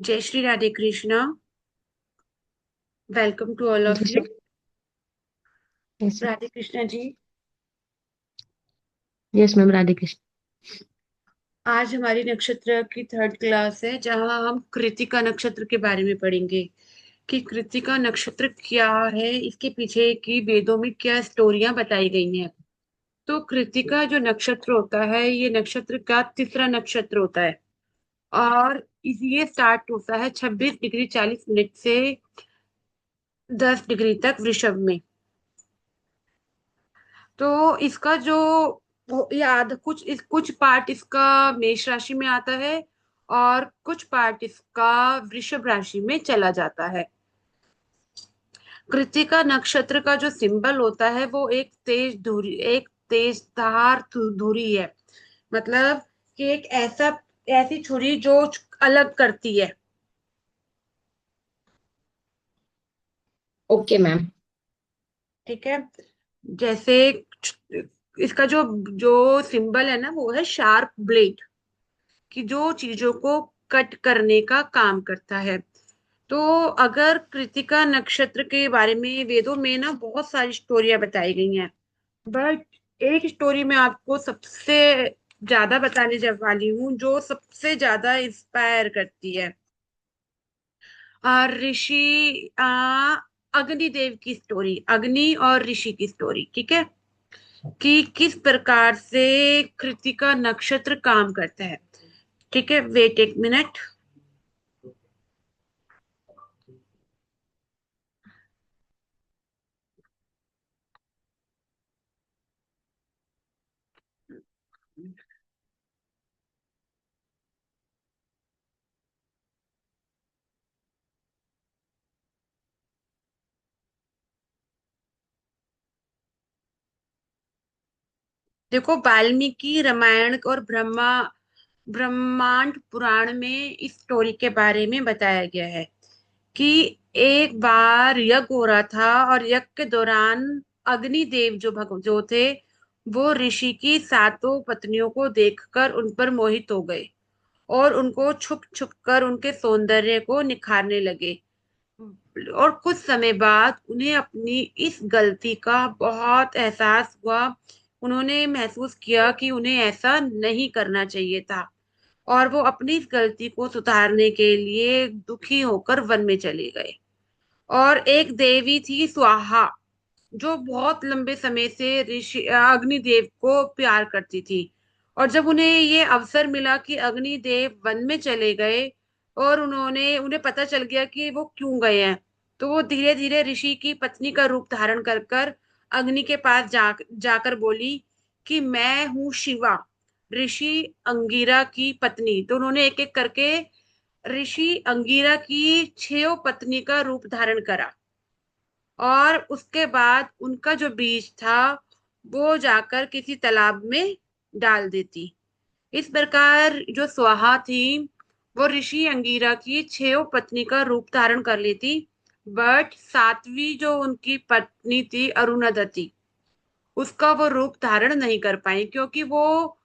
जय Shri Radhe Krishna. Welcome to all of you. जैसे yes. Radhe Krishna ji. Yes ma'am, Radhe Krishna. आज हमारी नक्षत्र की थर्ड क्लास है जहां हम कृतिका नक्षत्र के बारे में पढ़ेंगे कि कृतिका नक्षत्र क्या है, इसके पीछे की वेदों में क्या स्टोरियां बताई गई हैं। तो कृतिका जो नक्षत्र होता है ये नक्षत्र का तीसरा नक्षत्र होता है और ये स्टार्ट होता है 26 डिग्री 40 मिनट से 10 डिग्री तक वृषभ में। तो इसका जो याद कुछ पार्ट इसका मेष राशि में आता है और कुछ पार्ट इसका वृषभ राशि में चला जाता है। कृत्तिका नक्षत्र का जो सिंबल होता है वो एक तेज धार धुरी है। मतलब कि एक ऐसी छुरी जो अलग करती है। Okay ma'am. ठीक है। जैसे इसका जो जो सिंबल है ना वो है शार्प ब्लेड, कि जो चीजों को कट करने का काम करता है। तो अगर कृतिका नक्षत्र के बारे में वेदों में ना बहुत सारी स्टोरियां बताई गई हैं, बट एक स्टोरी मैं आपको सबसे ज्यादा बताने जब वाली हूँ जो सबसे ज्यादा इंस्पायर करती है। ऋषि अग्निदेव की स्टोरी, अग्नि और ऋषि की स्टोरी। ठीक है, कि किस प्रकार से कृतिका नक्षत्र काम करता है। ठीक है, वेट एक मिनट। देखो, वाल्मीकि रामायण और ब्रह्मांड पुराण में इस स्टोरी के बारे में बताया गया है कि एक बार यज्ञ हो रहा था और यज्ञ के दौरान अग्निदेव जो थे वो ऋषि की सातों पत्नियों को देखकर उन पर मोहित हो गए और उनको छुप छुप कर उनके सौंदर्य को निखारने लगे। और कुछ समय बाद उन्हें अपनी इस गलती का बहुत एहसास हुआ। उन्होंने महसूस किया कि उन्हें ऐसा नहीं करना चाहिए था और वो अपनी इस गलती को सुधारने के लिए दुखी होकर वन में चले गए। और एक देवी थी स्वाहा, जो बहुत लंबे समय से ऋषि अग्निदेव को प्यार करती थी। और जब उन्हें ये अवसर मिला कि अग्निदेव वन में चले गए और उन्होंने उन्हें पता चल गया कि वो क्यों गए हैं, तो वो धीरे धीरे ऋषि की पत्नी का रूप धारण कर कर अग्नि के पास जाकर बोली कि मैं हूँ शिवा, ऋषि अंगिरा की पत्नी। तो उन्होंने एक एक करके ऋषि अंगिरा की 6 पत्नी का रूप धारण करा और उसके बाद उनका जो बीज था वो जाकर किसी तालाब में डाल देती। इस प्रकार जो स्वाहा थी वो ऋषि अंगिरा की 6 पत्नी का रूप धारण कर लेती। बट सातवीं जो उनकी पत्नी थी अरुणधति, उसका वो रूप धारण नहीं कर पाई क्योंकि वो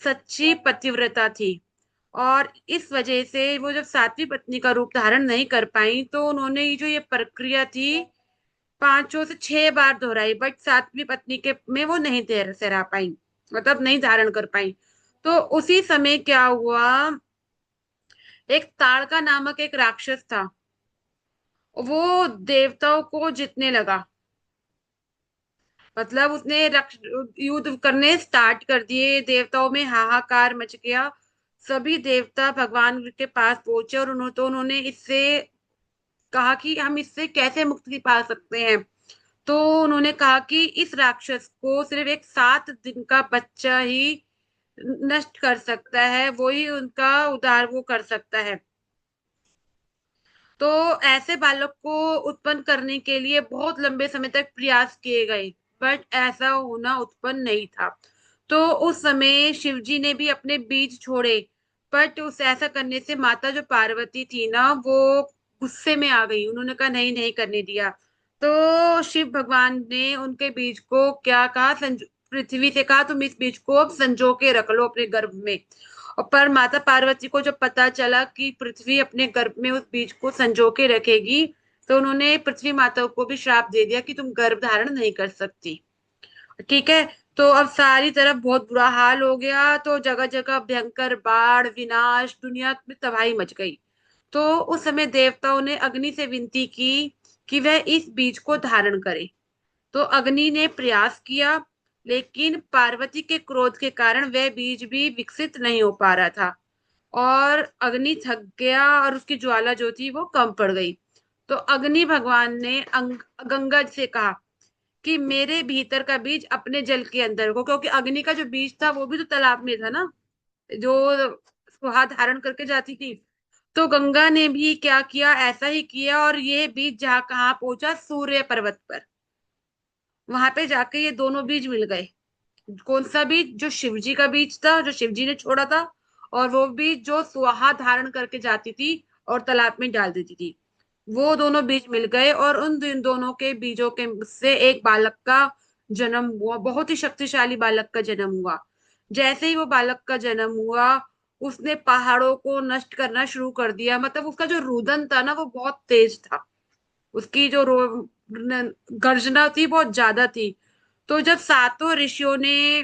सच्ची पतिव्रता थी। और इस वजह से वो जब सातवीं पत्नी का रूप धारण नहीं कर पाई तो उन्होंने ये जो ये प्रक्रिया थी 5 से 6 बार दोहराई, बट सातवीं पत्नी के में वो नहीं सरा पाई, मतलब नहीं धारण कर पाई। तो उसी समय क्या हुआ, एक ताड़का नामक एक राक्षस था, वो देवताओं को जीतने लगा। मतलब उसने युद्ध करने स्टार्ट कर दिए, देवताओं में हाहाकार मच गया। सभी देवता भगवान के पास पहुंचे और उन्होंने इससे कहा कि हम इससे कैसे मुक्ति पा सकते हैं। तो उन्होंने कहा कि इस राक्षस को सिर्फ एक 7 दिन का बच्चा ही नष्ट कर सकता है, वो ही उनका उद्धार वो कर सकता है। तो ऐसे बालक को उत्पन्न करने के लिए बहुत लंबे समय तक प्रयास किए गए, बट ऐसा होना उत्पन्न नहीं था। तो उस समय शिव जी ने भी अपने बीज छोड़े, बट उस ऐसा करने से माता जो पार्वती थी ना वो गुस्से में आ गई, उन्होंने कहा नहीं नहीं करने दिया। तो शिव भगवान ने उनके बीज को क्या कहा, पृथ्वी से कहा तुम इस बीज को अब संजो के रख लो अपने गर्भ में। और पर माता पार्वती को जब पता चला कि पृथ्वी अपने गर्भ में उस बीज को संजो के रखेगी, तो उन्होंने पृथ्वी माता को भी श्राप दे दिया कि तुम गर्भ धारण नहीं कर सकती। ठीक है। तो अब सारी तरफ बहुत बुरा हाल हो गया, तो जगह जगह भयंकर बाढ़ विनाश, दुनिया में तबाही मच गई। तो उस समय देवताओं ने अग्नि से विनती की कि वह इस बीज को धारण करे। तो अग्नि ने प्रयास किया, लेकिन पार्वती के क्रोध के कारण वह बीज भी विकसित नहीं हो पा रहा था। और अग्नि थक गया और उसकी ज्वाला जो थी वो कम पड़ गई। तो अग्नि भगवान ने गंगा से कहा कि मेरे भीतर का बीज अपने जल के अंदर को, क्योंकि अग्नि का जो बीज था वो भी तो तालाब में था ना, जो सुहा धारण करके जाती थी। तो गंगा ने भी क्या किया, ऐसा ही किया, और ये बीज जहाँ कहाँ पहुंचा, सूर्य पर्वत पर। वहां पे जाके ये दोनों बीज मिल गए। कौन सा बीज? जो शिवजी का बीज था, जो शिवजी ने छोड़ा था, और वो बीज जो सुहा धारण करके जाती थी और तालाब में डाल देती थी। वो दोनों बीज मिल गए और उन दोनों के बीजों के से एक बालक का जन्म हुआ, बहुत ही शक्तिशाली बालक का जन्म हुआ। जैसे ही वो बालक का जन्म हुआ, उसने पहाड़ों को नष्ट करना शुरू कर दिया। मतलब उसका जो रुदन था ना वो बहुत तेज था, उसकी जो गर्जना थी बहुत ज्यादा थी। तो जब सातों ऋषियों ने,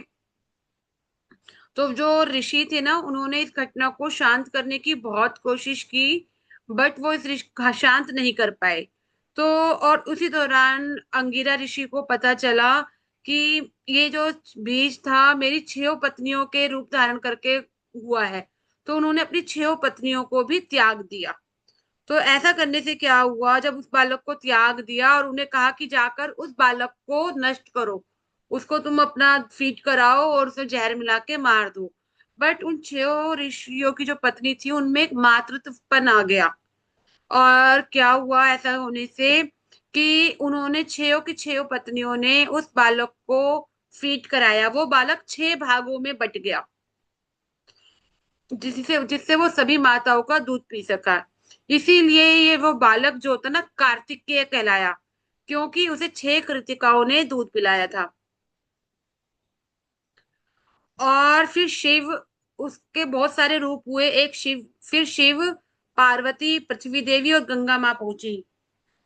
तो जो ऋषि थे ना, उन्होंने इस घटना को शांत करने की बहुत कोशिश की, बट वो इस शांत नहीं कर पाए। तो और उसी दौरान अंगिरा ऋषि को पता चला कि ये जो बीज था मेरी 6 पत्नियों के रूप धारण करके हुआ है। तो उन्होंने अपनी 6 पत्नियों को भी त्याग दिया। तो ऐसा करने से क्या हुआ, जब उस बालक को त्याग दिया और उन्हें कहा कि जाकर उस बालक को नष्ट करो, उसको तुम अपना फीड कराओ और उसे जहर मिला के मार दो। बट उन 6 ऋषियों की जो पत्नी थी उनमें एक मातृत्वपन आ गया। और क्या हुआ ऐसा होने से कि उन्होंने 6 की 6 पत्नियों ने उस बालक को फीड कराया। वो बालक 6 भागों में बट गया, जिससे जिससे वो सभी माताओं का दूध पी सका। इसीलिए ये वो बालक जो था ना, कार्तिकेय कहलाया, क्योंकि उसे 6 कृतिकाओं ने दूध पिलाया था। और फिर शिव, उसके बहुत सारे रूप हुए। एक शिव, फिर शिव, पार्वती, पृथ्वी देवी और गंगा माँ पहुंची।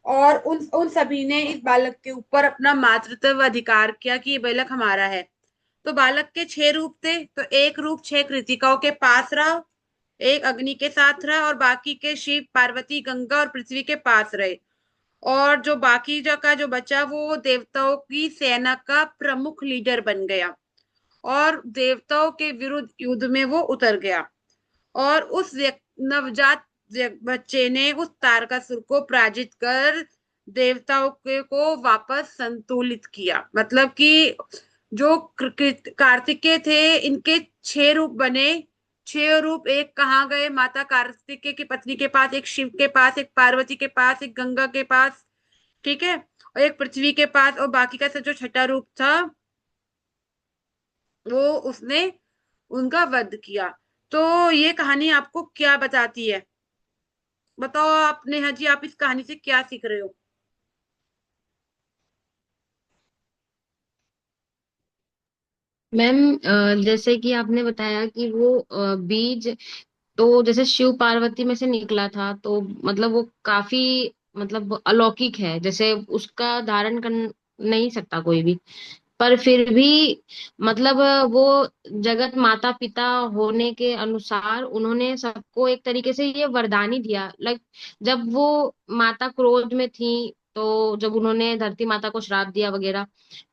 और उन उन सभी ने इस बालक के ऊपर अपना मातृत्व अधिकार किया कि ये बालक हमारा है। तो बालक के 6 रूप थे, तो एक रूप 6 कृतिकाओं के पास रहा, एक अग्नि के साथ रहा, और बाकी के शिव, पार्वती, गंगा और पृथ्वी के पास रहे। और जो बाकी का जो बचा वो देवताओं की सेना का प्रमुख लीडर बन गया, और देवताओं के विरुद्ध युद्ध में वो उतर गया। और उस नवजात बच्चे ने उस तारकासुर को पराजित कर देवताओं के को वापस संतुलित किया। मतलब कि जो कार्तिकेय थे, इनके 6 रूप बने। 6 रूप एक कहाँ गए, माता कार्तिकेय की पत्नी के पास, एक शिव के पास, एक पार्वती के पास, एक गंगा के पास, ठीक है, और एक पृथ्वी के पास। और बाकी का जो छठा रूप था वो उसने उनका वध किया। तो ये कहानी आपको क्या बताती है? बताओ आप नेहा जी, आप इस कहानी से क्या सीख रहे हो? मैम, जैसे कि आपने बताया कि वो बीज तो जैसे शिव पार्वती में से निकला था, तो मतलब वो काफी मतलब अलौकिक है, जैसे उसका धारण कर नहीं सकता कोई भी। पर फिर भी मतलब वो जगत माता पिता होने के अनुसार उन्होंने सबको एक तरीके से ये वरदान ही दिया। लाइक जब वो माता क्रोध में थी, तो जब उन्होंने धरती माता को श्राप दिया वगैरह,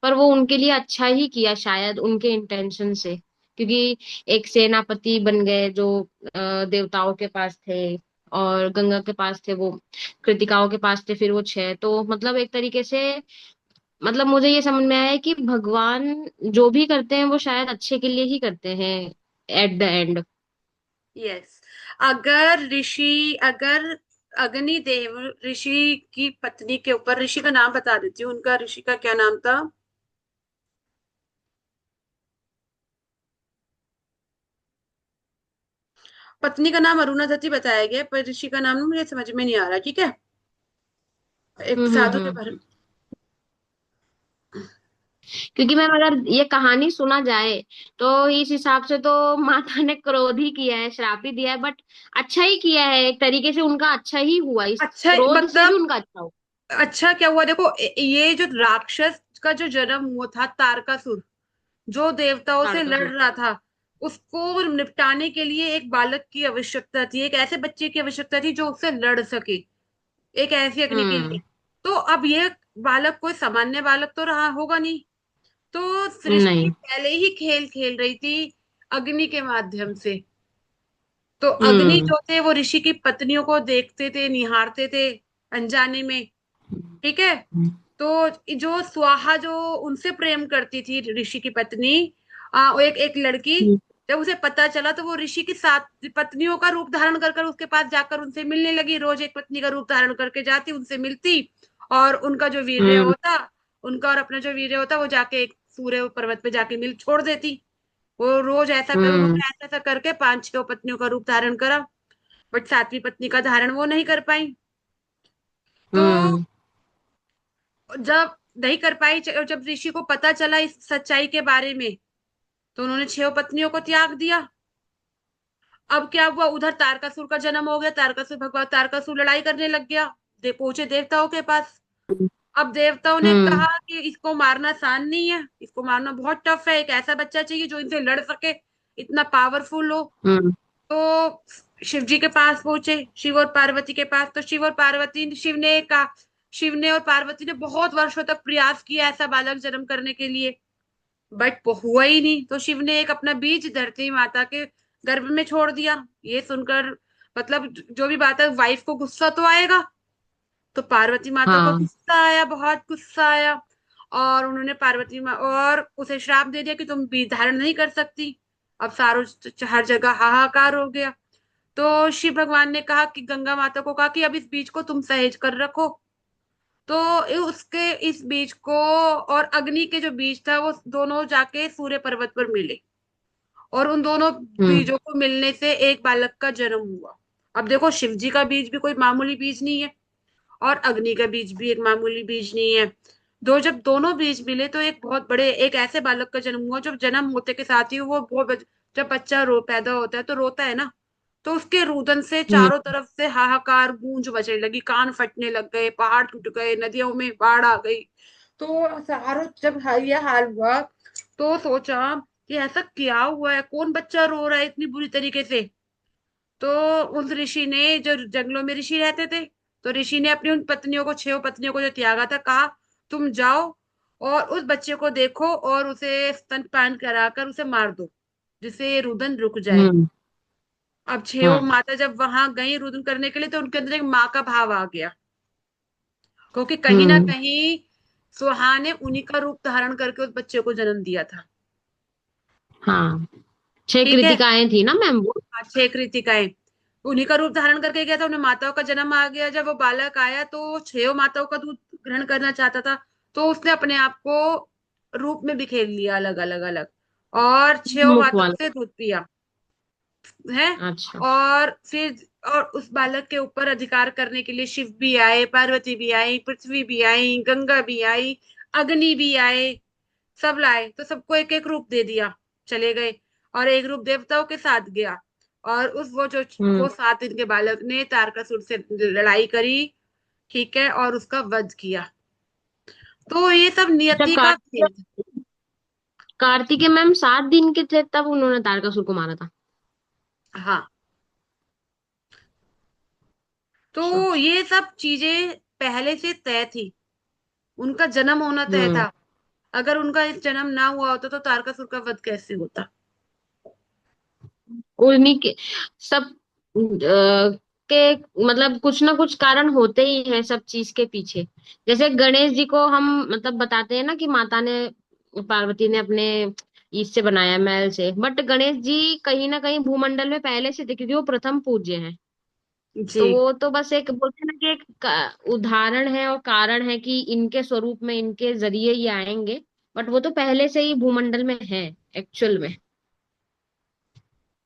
पर वो उनके लिए अच्छा ही किया शायद, उनके इंटेंशन से। क्योंकि एक सेनापति बन गए जो देवताओं के पास थे, और गंगा के पास थे वो, कृतिकाओं के पास थे फिर वो 6। तो मतलब एक तरीके से मतलब मुझे ये समझ में आया है कि भगवान जो भी करते हैं वो शायद अच्छे के लिए ही करते हैं एट द एंड। यस। अगर अग्नि देव ऋषि की पत्नी के ऊपर, ऋषि का नाम बता देती हूँ, उनका ऋषि का क्या नाम था? पत्नी का नाम अरुणधति बताया गया, पर ऋषि का नाम ना मुझे समझ में नहीं आ रहा, ठीक है। एक साधु के हम्म। बारे में। क्योंकि मैम अगर ये कहानी सुना जाए तो इस हिसाब से तो माता ने क्रोध ही किया है, श्राप ही दिया है, बट अच्छा ही किया है एक तरीके से, उनका अच्छा ही हुआ, इस अच्छा क्रोध से भी मतलब उनका अच्छा हुआ। अच्छा क्या हुआ देखो, ये जो राक्षस का जो जन्म हुआ था, तारकासुर, जो देवताओं से लड़ तारकासुर। रहा था, उसको निपटाने के लिए एक बालक की आवश्यकता थी, एक ऐसे बच्चे की आवश्यकता थी जो उससे लड़ सके, एक ऐसी अग्नि के लिए। हम्म। तो अब ये बालक कोई सामान्य बालक तो रहा होगा नहीं। तो सृष्टि नहीं। पहले ही खेल खेल रही थी अग्नि के माध्यम से। तो अग्नि हम्म। जो थे वो ऋषि की पत्नियों को देखते थे, निहारते थे अनजाने में। ठीक है। तो जो स्वाहा जो उनसे प्रेम करती थी, ऋषि की पत्नी, वो एक एक लड़की, जब उसे पता चला तो वो ऋषि की सात पत्नियों का रूप धारण कर कर उसके पास जाकर उनसे मिलने लगी। रोज एक पत्नी का रूप धारण करके जाती, उनसे मिलती, और उनका जो वीर्य हम्म। होता, उनका और अपना जो वीर्य होता, वो जाके एक सूर्य पर्वत पे जाके मिल छोड़ देती। वो रोज ऐसा कर, हम्म। उन्होंने ऐसा ऐसा करके पांच छह पत्नियों का रूप धारण करा, बट सातवीं पत्नी का धारण वो नहीं कर पाई। तो हम्म। जब नहीं कर पाई, जब ऋषि को पता चला इस सच्चाई के बारे में, तो उन्होंने छह पत्नियों को त्याग दिया। अब क्या हुआ, उधर तारकासुर का जन्म हो गया, तारकासुर भगवान तारकासुर लड़ाई करने लग गया, पहुंचे देवताओं के पास। अब देवताओं ने हम्म। कहा कि इसको मारना आसान नहीं है, इसको मारना बहुत टफ है, एक ऐसा बच्चा चाहिए जो इनसे लड़ सके, इतना पावरफुल हो। हम्म। तो शिव जी के पास पहुंचे, शिव और पार्वती के पास। तो शिव और पार्वती, शिव ने और पार्वती ने बहुत वर्षों तक प्रयास किया ऐसा बालक जन्म करने के लिए, बट वो हुआ ही नहीं। तो शिव ने एक अपना बीज धरती माता के गर्भ में छोड़ दिया। ये सुनकर, मतलब जो भी बात है, वाइफ को गुस्सा तो आएगा। तो पार्वती माता को हाँ। गुस्सा आया, बहुत गुस्सा आया, और उन्होंने पार्वती माँ और उसे श्राप दे दिया कि तुम बीज धारण नहीं कर सकती। अब सारों हर जगह हाहाकार हो गया। तो शिव भगवान ने कहा कि गंगा माता को कहा कि अब इस बीज को तुम सहेज कर रखो। तो उसके इस बीज को और अग्नि के जो बीज था, वो दोनों जाके सूर्य पर्वत पर मिले, और उन दोनों हम्म। बीजों को मिलने से एक बालक का जन्म हुआ। अब देखो, शिव जी का बीज भी कोई मामूली बीज नहीं है, और अग्नि का बीज भी एक मामूली बीज नहीं है। जब दोनों बीज मिले तो एक बहुत बड़े, एक ऐसे बालक का जन्म हुआ। जब जन्म होते के साथ ही वो बहुत, जब बच्चा पैदा होता है तो रोता है ना, तो उसके रुदन से हम्म। चारों तरफ से हाहाकार गूंज बजने लगी, कान फटने लग गए, पहाड़ टूट गए, नदियों में बाढ़ आ गई। तो सारों जब ये हाल हुआ, तो सोचा कि ऐसा क्या हुआ है, कौन बच्चा रो रहा है इतनी बुरी तरीके से। तो उस ऋषि ने, जो जंगलों में ऋषि रहते थे, तो ऋषि ने अपनी उन पत्नियों को, छह पत्नियों को जो त्यागा था, कहा तुम जाओ और उस बच्चे को देखो और उसे स्तनपान कराकर उसे मार दो, जिससे ये रुदन रुक जाए। हम्म। अब छह हाँ। माता जब वहां गई रुदन करने के लिए, तो उनके अंदर एक माँ का भाव आ गया, क्योंकि कहीं ना हम्म। कहीं सुहा ने उन्हीं का रूप धारण करके उस बच्चे को जन्म दिया था। हाँ, छह ठीक है। कृतिकाएं थी ना मैम वो। हाँ, छह कृतिकाएं उन्हीं का रूप धारण करके गया था, उन्हें माताओं का जन्म आ गया। जब वो बालक आया तो वो छह माताओं का दूध ग्रहण करना चाहता था, तो उसने अपने आप को रूप में बिखेर लिया, अलग अलग अलग, और छह मुख माताओं वाला। से दूध पिया है। अच्छा। और फिर, और उस बालक के ऊपर अधिकार करने के लिए शिव भी आए, पार्वती भी आई, पृथ्वी भी आई, गंगा भी आई, अग्नि भी आए, सब लाए, तो सबको एक एक रूप दे दिया, चले गए। और एक रूप देवताओं के साथ गया, और उस हम्म। वो 7 दिन के बालक ने तारकासुर से लड़ाई करी। ठीक है, और उसका वध किया। तो ये सब जब नियति का खेल था। कार्तिकेय मैम 7 दिन के थे तब उन्होंने तारकासुर को मारा था। हाँ। अच्छा। तो ये सब चीजें पहले से तय थी, उनका जन्म होना तय हम्म। था। अगर उनका इस जन्म ना हुआ होता तो तारकासुर का वध कैसे होता। उन्हीं के सब के मतलब कुछ ना कुछ कारण होते ही है सब चीज के पीछे। जैसे गणेश जी को हम मतलब बताते हैं ना कि माता ने, पार्वती ने अपने ईश से बनाया, मैल से, बट गणेश जी कहीं ना कहीं भूमंडल में पहले से थे क्योंकि वो प्रथम पूज्य हैं। जी। तो वो तो बस एक बोलते हैं ना कि एक उदाहरण है और कारण है कि इनके स्वरूप में, इनके जरिए ये आएंगे, बट वो तो पहले से ही भूमंडल में है एक्चुअल में।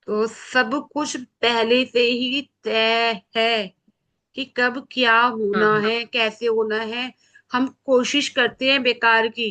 तो सब कुछ पहले से ही तय है कि कब क्या होना हाँ। है, कैसे होना है। हम कोशिश करते हैं बेकार की,